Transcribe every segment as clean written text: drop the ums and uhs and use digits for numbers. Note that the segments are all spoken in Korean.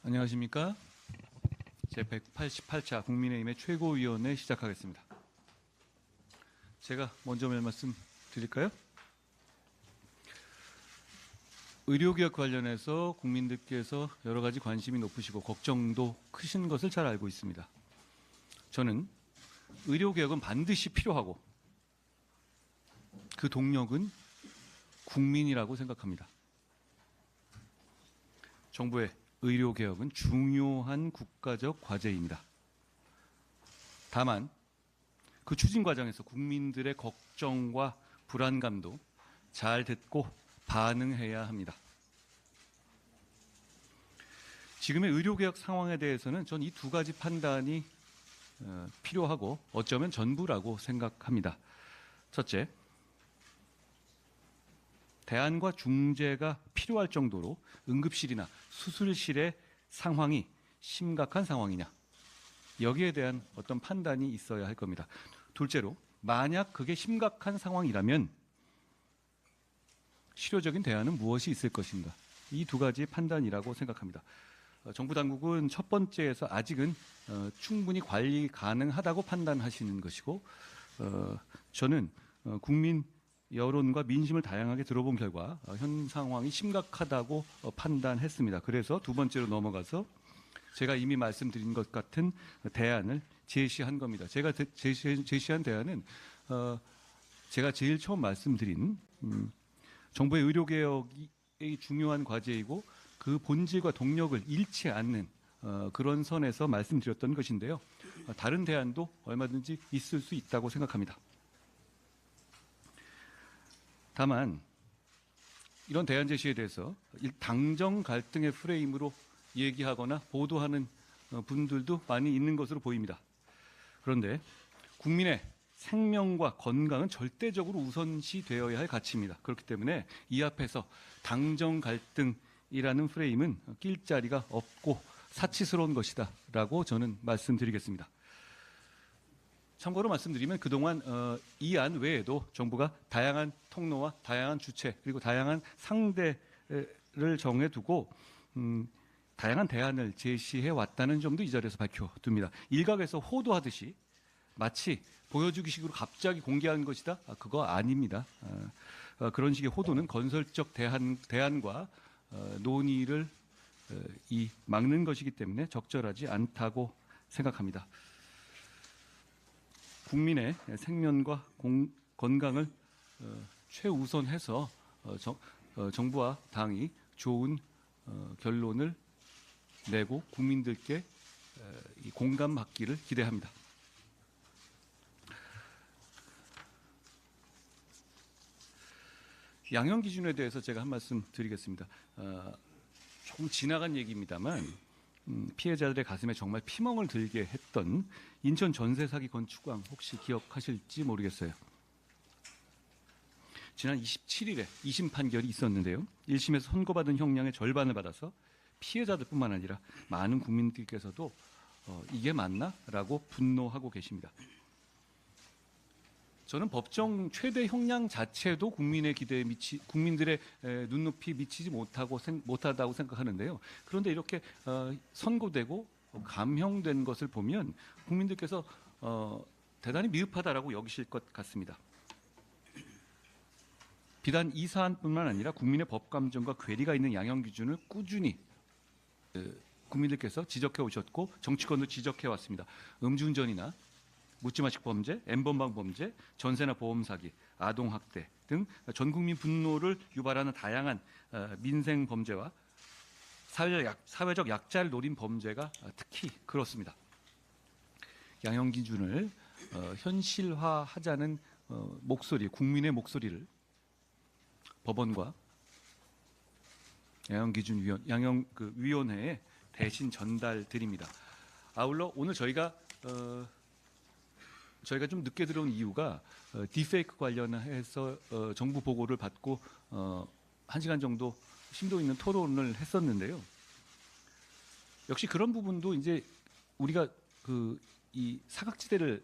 안녕하십니까? 제188차 국민의힘의 최고위원회 시작하겠습니다. 제가 먼저 말씀 드릴까요? 의료개혁 관련해서 국민들께서 여러 가지 관심이 높으시고 걱정도 크신 것을 잘 알고 있습니다. 저는 의료개혁은 반드시 필요하고 그 동력은 국민이라고 생각합니다. 정부의 의료개혁은 중요한 국가적 과제입니다. 다만 그 추진 과정에서 국민들의 걱정과 불안감도 잘 듣고 반응해야 합니다. 지금의 의료개혁 상황에 대해서는 전 이 두 가지 판단이 필요하고 어쩌면 전부라고 생각합니다. 첫째, 대안과 중재가 필요할 정도로 응급실이나 수술실의 상황이 심각한 상황이냐, 여기에 대한 어떤 판단이 있어야 할 겁니다. 둘째로, 만약 그게 심각한 상황이라면 실효적인 대안은 무엇이 있을 것인가, 이 두 가지 판단이라고 생각합니다. 정부 당국은 첫 번째에서 아직은 충분히 관리 가능하다고 판단하시는 것이고, 저는 국민 여론과 민심을 다양하게 들어본 결과 현 상황이 심각하다고 판단했습니다. 그래서 두 번째로 넘어가서 제가 이미 말씀드린 것 같은 대안을 제시한 겁니다. 제가 제시한 대안은 제가 제일 처음 말씀드린 정부의 의료개혁이 중요한 과제이고 그 본질과 동력을 잃지 않는 그런 선에서 말씀드렸던 것인데요. 다른 대안도 얼마든지 있을 수 있다고 생각합니다. 다만 이런 대안 제시에 대해서 당정 갈등의 프레임으로 얘기하거나 보도하는 분들도 많이 있는 것으로 보입니다. 그런데 국민의 생명과 건강은 절대적으로 우선시 되어야 할 가치입니다. 그렇기 때문에 이 앞에서 당정 갈등이라는 프레임은 낄 자리가 없고 사치스러운 것이다 라고 저는 말씀드리겠습니다. 참고로 말씀드리면 그동안 이 안 외에도 정부가 다양한 통로와 다양한 주체 그리고 다양한 상대를 정해두고 다양한 대안을 제시해 왔다는 점도 이 자리에서 밝혀둡니다. 일각에서 호도하듯이 마치 보여주기식으로 갑자기 공개한 것이다? 그거 아닙니다. 그런 식의 호도는 건설적 대안과 논의를 막는 것이기 때문에 적절하지 않다고 생각합니다. 국민의 생명과 건강을 최우선해서 정부와 당이 좋은 결론을 내고 국민들께 공감받기를 기대합니다. 양형 기준에 대해서 제가 한 말씀 드리겠습니다. 조금 지나간 얘기입니다만 피해자들의 가슴에 정말 피멍을 들게 했던 인천 전세 사기 건축왕 혹시 기억하실지 모르겠어요. 지난 27일에 2심 판결이 있었는데요. 1심에서 선고받은 형량의 절반을 받아서 피해자들뿐만 아니라 많은 국민들께서도 이게 맞나? 라고 분노하고 계십니다. 저는 법정 최대 형량 자체도 국민들의 눈높이 미치지 못하다고 생각하는데요. 그런데 이렇게 선고되고 감형된 것을 보면 국민들께서 대단히 미흡하다라고 여기실 것 같습니다. 비단 이 사안뿐만 아니라 국민의 법 감정과 괴리가 있는 양형 기준을 꾸준히 국민들께서 지적해 오셨고 정치권도 지적해 왔습니다. 음주운전이나 묻지마식 범죄, N번방 범죄, 전세나 보험 사기, 아동 학대 등 전 국민 분노를 유발하는 다양한 민생 범죄와 사회적 약자를 노린 범죄가 특히 그렇습니다. 양형 기준을 현실화하자는 국민의 목소리를 법원과 위원회에 대신 전달드립니다. 아울러 오늘 저희가 좀 늦게 들어온 이유가 딥페이크 관련해서 정부 보고를 받고 1시간 정도 심도 있는 토론을 했었는데요. 역시 그런 부분도 이제 우리가 이 사각지대를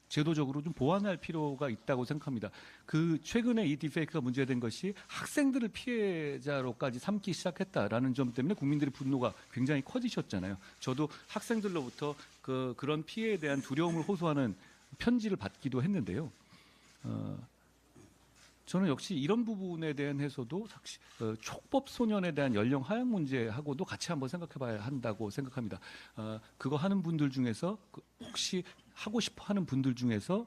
제도적으로 좀 보완할 필요가 있다고 생각합니다. 그 최근에 이 딥페이크가 문제된 것이 학생들을 피해자로까지 삼기 시작했다라는 점 때문에 국민들의 분노가 굉장히 커지셨잖아요. 저도 학생들로부터 그런 피해에 대한 두려움을 호소하는 편지를 받기도 했는데요. 저는 역시 이런 부분에 대해서도 촉법 소년에 대한 연령 하향 문제하고도 같이 한번 생각해봐야 한다고 생각합니다. 그거 하는 분들 중에서 혹시 하고 싶어하는 분들 중에서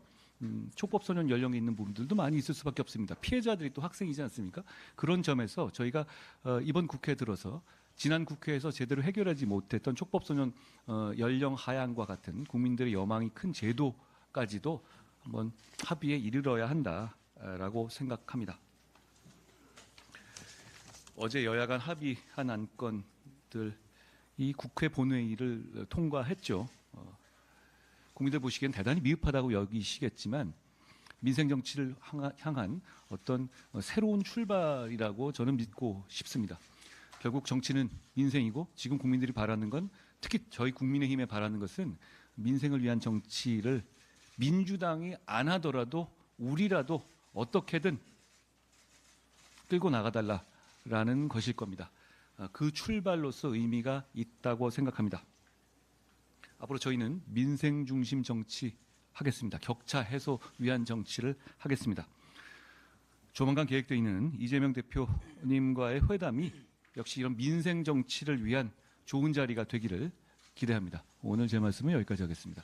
촉법 소년 연령이 있는 분들도 많이 있을 수밖에 없습니다. 피해자들이 또 학생이지 않습니까? 그런 점에서 저희가 이번 국회 들어서 지난 국회에서 제대로 해결하지 못했던 촉법 소년 연령 하향과 같은 국민들의 여망이 큰 제도까지도 한번 합의에 이르러야 한다라고 생각합니다. 어제 여야간 합의한 안건들 이 국회 본회의를 통과했죠. 국민들 보시기엔 대단히 미흡하다고 여기시겠지만 민생 정치를 향한 어떤 새로운 출발이라고 저는 믿고 싶습니다. 결국 정치는 민생이고 지금 국민들이 바라는 건 특히 저희 국민의힘에 바라는 것은 민생을 위한 정치를 민주당이 안 하더라도 우리라도 어떻게든 끌고 나가달라라는 것일 겁니다. 그 출발로서 의미가 있다고 생각합니다. 앞으로 저희는 민생 중심 정치 하겠습니다. 격차 해소 위한 정치를 하겠습니다. 조만간 계획되어 있는 이재명 대표님과의 회담이 역시 이런 민생 정치를 위한 좋은 자리가 되기를 기대합니다. 오늘 제 말씀은 여기까지 하겠습니다.